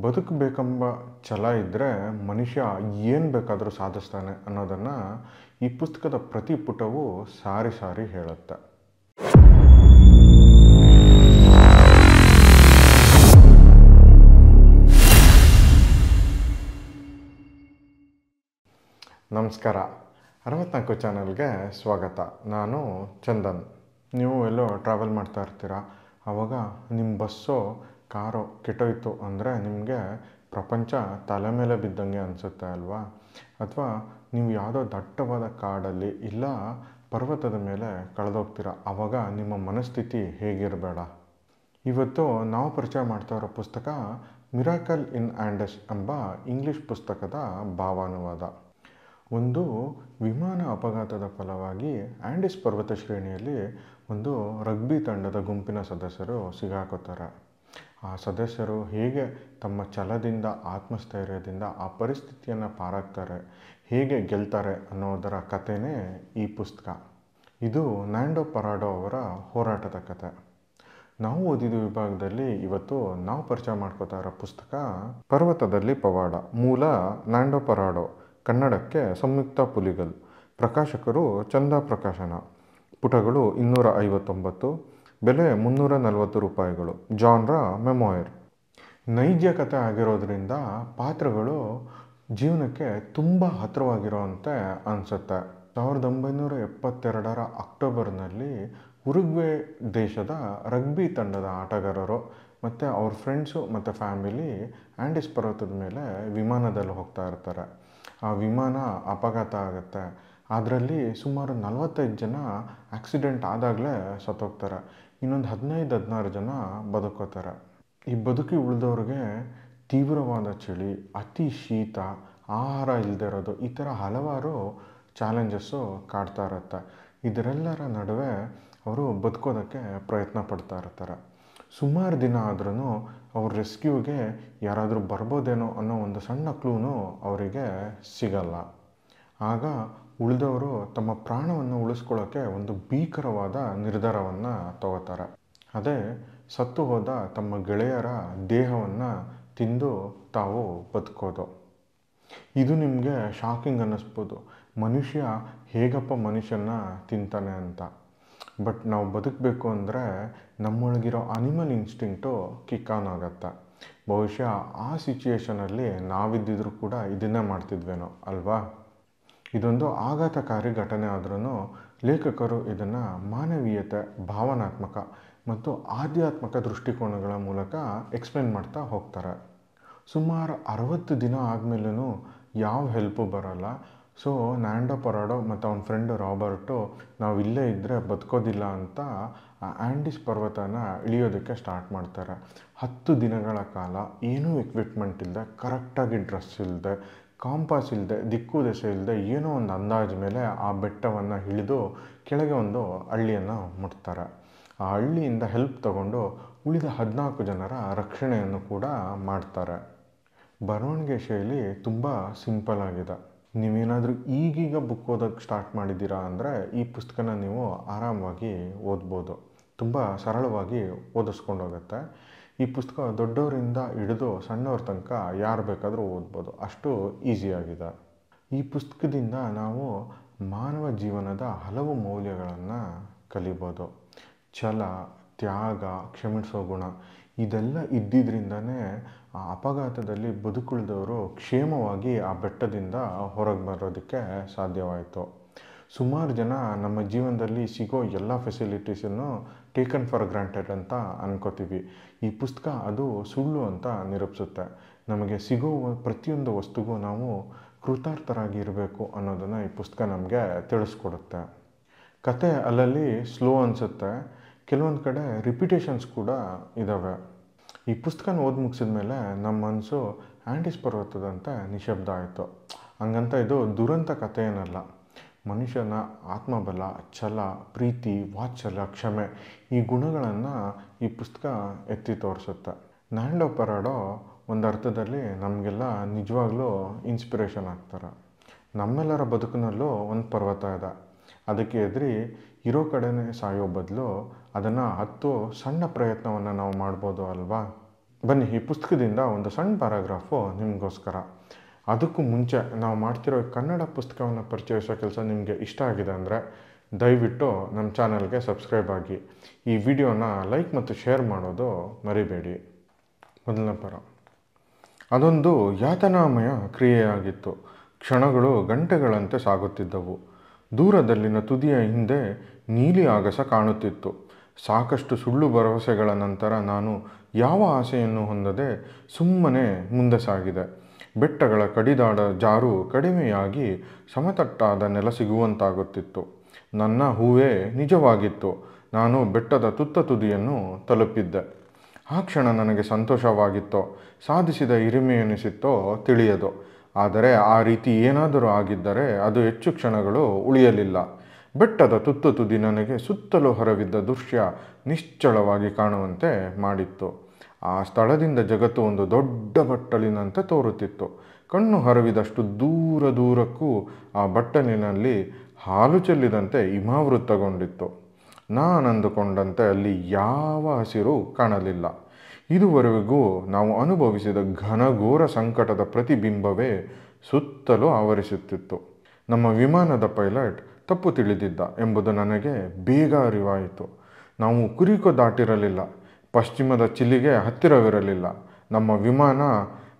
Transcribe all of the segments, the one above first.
ಬದುಕಬೇಕೆಂಬ ಛಲ ಇದ್ದರೆ ಮನುಷ್ಯ ಏನು ಬೇಕಾದರೂ ಸಾಧಿಸ್ತಾನೆ ಅನ್ನೋದನ್ನು ಈ ಪುಸ್ತಕದ ಪ್ರತಿ ಪುಟವೂ ಸಾರಿ ಸಾರಿ ಹೇಳುತ್ತೆ. ನಮಸ್ಕಾರ, 64 ಚಾನಲ್ಗೆ ಸ್ವಾಗತ. ನಾನು ಚಂದನ್. ನೀವು ಎಲ್ಲೋ ಟ್ರಾವೆಲ್ ಮಾಡ್ತಾ ಇರ್ತೀರ, ಆವಾಗ ನಿಮ್ಮ ಬಸ್ಸೋ ಕಾರೋ ಕೆಟ್ಟೋಯ್ತು ಅಂದರೆ ನಿಮಗೆ ಪ್ರಪಂಚ ತಲೆ ಮೇಲೆ ಬಿದ್ದಂಗೆ ಅನಿಸುತ್ತೆ ಅಲ್ವಾ? ಅಥವಾ ನೀವು ಯಾವುದೋ ದಟ್ಟವಾದ ಕಾಡಲ್ಲಿ ಇಲ್ಲ ಪರ್ವತದ ಮೇಲೆ ಕಳೆದೋಗ್ತೀರ, ಆವಾಗ ನಿಮ್ಮ ಮನಸ್ಥಿತಿ ಹೇಗಿರಬೇಡ. ಇವತ್ತು ನಾವು ಪರಿಚಯ ಮಾಡ್ತಾ ಇರೋ ಪುಸ್ತಕ ಮಿರಾಕಲ್ ಇನ್ ಆ್ಯಂಡೀಸ್ ಎಂಬ ಇಂಗ್ಲಿಷ್ ಪುಸ್ತಕದ ಭಾವಾನುವಾದ. ಒಂದು ವಿಮಾನ ಅಪಘಾತದ ಫಲವಾಗಿ ಆ್ಯಂಡೀಸ್ ಪರ್ವತ ಶ್ರೇಣಿಯಲ್ಲಿ ಒಂದು ರಗ್ಬಿ ತಂಡದ ಗುಂಪಿನ ಸದಸ್ಯರು ಸಿಗಾಕೋತಾರೆ. ಆ ಸದಸ್ಯರು ಹೇಗೆ ತಮ್ಮ ಛಲದಿಂದ, ಆತ್ಮಸ್ಥೈರ್ಯದಿಂದ ಆ ಪರಿಸ್ಥಿತಿಯನ್ನು ಪಾರಾಗ್ತಾರೆ, ಹೇಗೆ ಗೆಲ್ತಾರೆ ಅನ್ನೋದರ ಕಥೆನೇ ಈ ಪುಸ್ತಕ. ಇದು ನ್ಯಾಂಡೋ ಪರಾಡೋ ಅವರ ಹೋರಾಟದ ಕಥೆ. ನಾವು ಓದಿದ ವಿಭಾಗದಲ್ಲಿ ಇವತ್ತು ನಾವು ಪರಿಚಯ ಮಾಡ್ಕೋತಾ ಇರೋ ಪುಸ್ತಕ ಪರ್ವತದಲ್ಲಿ ಪವಾಡ. ಮೂಲ ನ್ಯಾಂಡೋ ಪರಾಡೋ, ಕನ್ನಡಕ್ಕೆ ಸಂಯುಕ್ತ ಪುಲಿಗಲ್, ಪ್ರಕಾಶಕರು ಚಂದ ಪ್ರಕಾಶನ. ಪುಟಗಳು 259, ಬೆಲೆ 340 ರೂಪಾಯಿಗಳು. Genre memoir. ನೈಜ ಕಥೆ ಆಗಿರೋದ್ರಿಂದ ಪಾತ್ರಗಳು ಜೀವನಕ್ಕೆ ತುಂಬ ಹತ್ತಿರವಾಗಿರೋವಂತೆ ಅನಿಸುತ್ತೆ. 1972ರ ಅಕ್ಟೋಬರ್ನಲ್ಲಿ ಉರುಗ್ವೆ ದೇಶದ ರಗ್ಬಿ ತಂಡದ ಆಟಗಾರರು ಮತ್ತು ಅವ್ರ ಫ್ರೆಂಡ್ಸು ಮತ್ತು ಫ್ಯಾಮಿಲಿ ಆ್ಯಂಡೀಸ್ ಪರ್ವತದ ಮೇಲೆ ವಿಮಾನದಲ್ಲಿ ಹೋಗ್ತಾ ಇರ್ತಾರೆ. ಆ ವಿಮಾನ ಅಪಘಾತ ಆಗುತ್ತೆ. ಅದರಲ್ಲಿ ಸುಮಾರು 45 ಜನ ಆಕ್ಸಿಡೆಂಟ್ ಆದಾಗಲೇ ಸತ್ತೋಗ್ತಾರೆ. ಇನ್ನೊಂದು 15-16 ಜನ ಬದುಕೋತಾರೆ. ಈ ಬದುಕಿ ಉಳಿದವ್ರಿಗೆ ತೀವ್ರವಾದ ಚಳಿ, ಅತಿ ಶೀತ, ಆಹಾರ ಇಲ್ಲದೆ ಇರೋದು, ಈ ಥರ ಹಲವಾರು ಚಾಲೆಂಜಸ್ಸು ಕಾಡ್ತಾ ಇರುತ್ತೆ. ಇದರೆಲ್ಲರ ನಡುವೆ ಅವರು ಬದುಕೋದಕ್ಕೆ ಪ್ರಯತ್ನ ಪಡ್ತಾ ಇರ್ತಾರೆ. ಸುಮಾರು ದಿನ ಆದ್ರೂ ಅವ್ರ ರೆಸ್ಕ್ಯೂಗೆ ಯಾರಾದರೂ ಬರ್ಬೋದೇನೋ ಅನ್ನೋ ಒಂದು ಸಣ್ಣ ಕ್ಲೂನು ಅವರಿಗೆ ಸಿಗಲ್ಲ. ಆಗ ಉಳಿದವರು ತಮ್ಮ ಪ್ರಾಣವನ್ನು ಉಳಿಸ್ಕೊಳ್ಳೋಕ್ಕೆ ಒಂದು ಭೀಕರವಾದ ನಿರ್ಧಾರವನ್ನು ತಗೋತಾರೆ. ಅದೇ ಸತ್ತು ಹೋದ ತಮ್ಮ ಗೆಳೆಯರ ದೇಹವನ್ನು ತಿಂದು ತಾವು ಬದುಕೋದು. ಇದು ನಿಮಗೆ ಶಾಕಿಂಗ್ ಅನ್ನಿಸ್ಬೋದು, ಮನುಷ್ಯ ಹೇಗಪ್ಪ ಮನುಷ್ಯನ ತಿಂತಾನೆ ಅಂತ. ಬಟ್ ನಾವು ಬದುಕಬೇಕು ಅಂದರೆ ನಮ್ಮೊಳಗಿರೋ ಅನಿಮಲ್ ಇನ್ಸ್ಟಿಂಕ್ಟು ಕಿಕ್ ಆನ್ ಆಗುತ್ತೆ. ಬಹುಶಃ ಆ ಸಿಚುಯೇಷನಲ್ಲಿ ನಾವಿದ್ದಿದ್ರೂ ಕೂಡ ಇದನ್ನೇ ಮಾಡ್ತಿದ್ವೇನೋ ಅಲ್ವಾ? ಇದೊಂದು ಆಘಾತಕಾರಿ ಘಟನೆ ಆದ್ರೂ ಲೇಖಕರು ಇದನ್ನು ಮಾನವೀಯತೆ, ಭಾವನಾತ್ಮಕ ಮತ್ತು ಆಧ್ಯಾತ್ಮಿಕ ದೃಷ್ಟಿಕೋನಗಳ ಮೂಲಕ ಎಕ್ಸ್ಪ್ಲೇನ್ ಮಾಡ್ತಾ ಹೋಗ್ತಾರೆ. ಸುಮಾರು 60 ದಿನ ಆದಮೇಲೂ ಯಾವ ಹೆಲ್ಪು ಬರೋಲ್ಲ. ಸೊ ನ್ಯಾಂಡೋ ಪರಾಡೋ ಮತ್ತು ಅವನ ಫ್ರೆಂಡು ರಾಬರ್ಟು ನಾವು ಇಲ್ಲೇ ಇದ್ದರೆ ಬದುಕೋದಿಲ್ಲ ಅಂತ ಆ್ಯಂಡೀಸ್ ಪರ್ವತನ ಇಳಿಯೋದಕ್ಕೆ ಸ್ಟಾರ್ಟ್ ಮಾಡ್ತಾರೆ. 10 ದಿನಗಳ ಕಾಲ ಏನೂ ಎಕ್ವಿಪ್ಮೆಂಟ್ ಇಲ್ಲದೆ, ಕರೆಕ್ಟಾಗಿ ಡ್ರೆಸ್ ಇಲ್ಲದೆ, ಕಾಂಪಾಸ್ ಇಲ್ಲದೆ, ದಿಕ್ಕು ದೆಸೆ ಇಲ್ಲದೆ, ಏನೋ ಒಂದು ಅಂದಾಜು ಮೇಲೆ ಆ ಬೆಟ್ಟವನ್ನು ಇಳಿದು ಕೆಳಗೆ ಒಂದು ಹಳ್ಳಿಯನ್ನು ಮುಟ್ತಾರೆ. ಆ ಹಳ್ಳಿಯಿಂದ ಹೆಲ್ಪ್ ತಗೊಂಡು ಉಳಿದ 14 ಜನರ ರಕ್ಷಣೆಯನ್ನು ಕೂಡ ಮಾಡ್ತಾರೆ. ಬರವಣಿಗೆ ಶೈಲಿ ತುಂಬ ಸಿಂಪಲ್ ಆಗಿದೆ. ನೀವೇನಾದರೂ ಈಗೀಗ ಬುಕ್ ಓದೋಕ್ಕೆ ಸ್ಟಾರ್ಟ್ ಮಾಡಿದ್ದೀರಾ ಅಂದರೆ ಈ ಪುಸ್ತಕನ ನೀವು ಆರಾಮವಾಗಿ ಓದ್ಬೋದು. ತುಂಬ ಸರಳವಾಗಿ ಓದಿಸ್ಕೊಂಡು ಹೋಗುತ್ತೆ. ಈ ಪುಸ್ತಕ ದೊಡ್ಡವರಿಂದ ಹಿಡಿದು ಸಣ್ಣವ್ರ ತನಕ ಯಾರು ಬೇಕಾದರೂ ಓದ್ಬೋದು, ಅಷ್ಟು ಈಸಿಯಾಗಿದೆ. ಈ ಪುಸ್ತಕದಿಂದ ನಾವು ಮಾನವ ಜೀವನದ ಹಲವು ಮೌಲ್ಯಗಳನ್ನು ಕಲಿಬೋದು. ಛಲ, ತ್ಯಾಗ, ಕ್ಷಮಿಸೋ ಗುಣ ಇದೆಲ್ಲ ಇದ್ದಿದ್ದರಿಂದನೇ ಆ ಅಪಘಾತದಲ್ಲಿ ಬದುಕುಳಿದವರು ಕ್ಷೇಮವಾಗಿ ಆ ಬೆಟ್ಟದಿಂದ ಹೊರಗೆ ಬರೋದಕ್ಕೆ ಸಾಧ್ಯವಾಯಿತು. ಸುಮಾರು ಜನ ನಮ್ಮ ಜೀವನದಲ್ಲಿ ಸಿಗೋ ಎಲ್ಲ ಫೆಸಿಲಿಟೀಸನ್ನು ಟೇಕನ್ ಫಾರ್ ಗ್ರಾಂಟೆಡ್ ಅಂತ ಅನ್ಕೋತೀವಿ. ಈ ಪುಸ್ತಕ ಅದು ಸುಳ್ಳು ಅಂತ ನಿರೂಪಿಸುತ್ತೆ. ನಮಗೆ ಸಿಗೋ ಪ್ರತಿಯೊಂದು ವಸ್ತುಗೂ ನಾವು ಕೃತಾರ್ಥರಾಗಿ ಇರಬೇಕು ಅನ್ನೋದನ್ನು ಈ ಪುಸ್ತಕ ನಮಗೆ ತಿಳಿಸ್ಕೊಡುತ್ತೆ. ಕತೆ ಅಲ್ಲಲ್ಲಿ ಸ್ಲೋ ಅನಿಸುತ್ತೆ, ಕೆಲವೊಂದು ಕಡೆ ರಿಪಿಟೇಷನ್ಸ್ ಕೂಡ ಇದ್ದಾವೆ. ಈ ಪುಸ್ತಕನ ಓದಿ ಮುಗಿಸಿದ ಮೇಲೆ ನಮ್ಮ ಮನಸ್ಸು ಆ್ಯಂಡೀಸ್ ಪರ್ವತದಂತೆ ನಿಶಬ್ದ ಆಯಿತು. ಹಂಗಂತ ಇದು ದುರಂತ ಕಥೆ ಏನಲ್ಲ. ಮನುಷ್ಯನ ಆತ್ಮಬಲ, ಛಲ, ಪ್ರೀತಿ, ವಾತ್ಸಲ್ಯ, ಕ್ಷಮೆ ಈ ಗುಣಗಳನ್ನು ಈ ಪುಸ್ತಕ ಎತ್ತಿ ತೋರಿಸುತ್ತೆ. ನ್ಯಾಂಡೋ ಪರಾಡೋ ಒಂದು ಅರ್ಥದಲ್ಲಿ ನಮಗೆಲ್ಲ ನಿಜವಾಗ್ಲೂ ಇನ್ಸ್ಪಿರೇಷನ್ ಆಗ್ತಾರೆ. ನಮ್ಮೆಲ್ಲರ ಬದುಕಿನಲ್ಲೂ ಒಂದು ಪರ್ವತ ಇದೆ. ಅದಕ್ಕೆ ಎದುರಿ ಇರೋ ಕಡೆನೇ ಸಾಯೋ ಬದಲು ಅದನ್ನು ಹತ್ತೋ ಸಣ್ಣ ಪ್ರಯತ್ನವನ್ನು ನಾವು ಮಾಡ್ಬೋದು ಅಲ್ವಾ? ಬನ್ನಿ, ಈ ಪುಸ್ತಕದಿಂದ ಒಂದು ಸಣ್ಣ ಪ್ಯಾರಾಗ್ರಾಫು ನಿಮಗೋಸ್ಕರ. ಅದಕ್ಕೂ ಮುಂಚೆ ನಾವು ಮಾಡ್ತಿರೋ ಕನ್ನಡ ಪುಸ್ತಕವನ್ನು ಪರಿಚಯಿಸೋ ಕೆಲಸ ನಿಮಗೆ ಇಷ್ಟ ಆಗಿದೆ ಅಂದರೆ ದಯವಿಟ್ಟು ನಮ್ಮ ಚಾನಲ್ಗೆ ಸಬ್ಸ್ಕ್ರೈಬ್ ಆಗಿ, ಈ ವಿಡಿಯೋನ ಲೈಕ್ ಮತ್ತು ಶೇರ್ ಮಾಡೋದು ಮರಿಬೇಡಿ. ಮೊದಲನೇ ಪರ. ಅದೊಂದು ಯಾತನಾಮಯ ಕ್ರಿಯೆಯಾಗಿತ್ತು. ಕ್ಷಣಗಳು ಗಂಟೆಗಳಂತೆ ಸಾಗುತ್ತಿದ್ದವು. ದೂರದಲ್ಲಿನ ತುದಿಯ ಹಿಂದೆ ನೀಲಿ ಆಗಸ ಕಾಣುತ್ತಿತ್ತು. ಸಾಕಷ್ಟು ಸುಳ್ಳು ಭರವಸೆಗಳ ನಂತರ ನಾನು ಯಾವ ಆಸೆಯನ್ನು ಹೊಂದದೆ ಸುಮ್ಮನೆ ಮುಂದೆ ಸಾಗಿದೆ. ಬೆಟ್ಟಗಳ ಕಡಿದಾಡ ಜಾರು ಕಡಿಮೆಯಾಗಿ ಸಮತಟ್ಟಾದ ನೆಲ ಸಿಗುವಂತಾಗುತ್ತಿತ್ತು. ನನ್ನ ಹೂವೇ ನಿಜವಾಗಿತ್ತು. ನಾನು ಬೆಟ್ಟದ ತುತ್ತ ತುದಿಯನ್ನು ತಲುಪಿದ್ದೆ. ಆ ಕ್ಷಣ ನನಗೆ ಸಂತೋಷವಾಗಿತ್ತೋ, ಸಾಧಿಸಿದ ಹಿರಿಮೆ ಎನಿಸಿತ್ತೋ ತಿಳಿಯದು. ಆದರೆ ಆ ರೀತಿ ಏನಾದರೂ ಆಗಿದ್ದರೆ ಅದು ಹೆಚ್ಚು ಕ್ಷಣಗಳು ಉಳಿಯಲಿಲ್ಲ. ಬೆಟ್ಟದ ತುತ್ತ ತುದಿ ನನಗೆ ಸುತ್ತಲೂ ಹರವಿದ್ದ ದೃಶ್ಯ ನಿಶ್ಚಳವಾಗಿ ಕಾಣುವಂತೆ ಮಾಡಿತ್ತು. ಆ ಸ್ಥಳದಿಂದ ಜಗತ್ತು ಒಂದು ದೊಡ್ಡ ಬಟ್ಟಲಿನಂತೆ ತೋರುತ್ತಿತ್ತು. ಕಣ್ಣು ಹರವಿದಷ್ಟು ದೂರಕ್ಕೂ ಆ ಬಟ್ಟಲಿನಲ್ಲಿ ಹಾಲು ಚೆಲ್ಲಿದಂತೆ ಹಿಮಾವೃತಗೊಂಡಿತ್ತು. ನಾನಂದುಕೊಂಡಂತೆ ಅಲ್ಲಿ ಯಾವ ಹಸಿರು ಕಾಣಲಿಲ್ಲ. ಇದುವರೆಗೂ ನಾವು ಅನುಭವಿಸಿದ ಘನಘೋರ ಸಂಕಟದ ಪ್ರತಿಬಿಂಬವೇ ಸುತ್ತಲೂ ಆವರಿಸುತ್ತಿತ್ತು. ನಮ್ಮ ವಿಮಾನದ ಪೈಲಟ್ ತಪ್ಪು ತಿಳಿದಿದ್ದ ಎಂಬುದು ನನಗೆ ಬೇಗ ಅರಿವಾಯಿತು. ನಾವು ಕುರಿಕೊ ದಾಟಿರಲಿಲ್ಲ, ಪಶ್ಚಿಮದ ಚಿಲಿಗೆ ಹತ್ತಿರವಿರಲಿಲ್ಲ. ನಮ್ಮ ವಿಮಾನ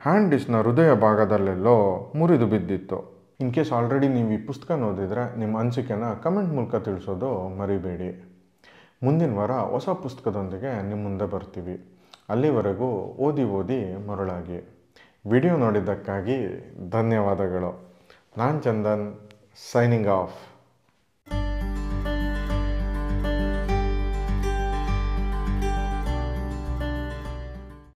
ಹ್ಯಾಂಡಿಸ್ನ ಹೃದಯ ಭಾಗದಲ್ಲೆಲ್ಲೋ ಮುರಿದು ಬಿದ್ದಿತ್ತು. ಇನ್ ಕೇಸ್ ಆಲ್ರೆಡಿ ನೀವು ಈ ಪುಸ್ತಕ ಓದಿದರೆ ನಿಮ್ಮ ಅನಿಸಿಕೆನ ಕಮೆಂಟ್ ಮೂಲಕ ತಿಳಿಸೋದು ಮರಿಬೇಡಿ. ಮುಂದಿನ ವಾರ ಹೊಸ ಪುಸ್ತಕದೊಂದಿಗೆ ನಿಮ್ಮ ಮುಂದೆ ಬರ್ತೀವಿ. ಅಲ್ಲಿವರೆಗೂ ಓದಿ ಮರಳಾಗಿ. ವಿಡಿಯೋ ನೋಡಿದ್ದಕ್ಕಾಗಿ ಧನ್ಯವಾದಗಳು. ನಾನು ಚಂದನ್, ಸೈನಿಂಗ್ ಆಫ್.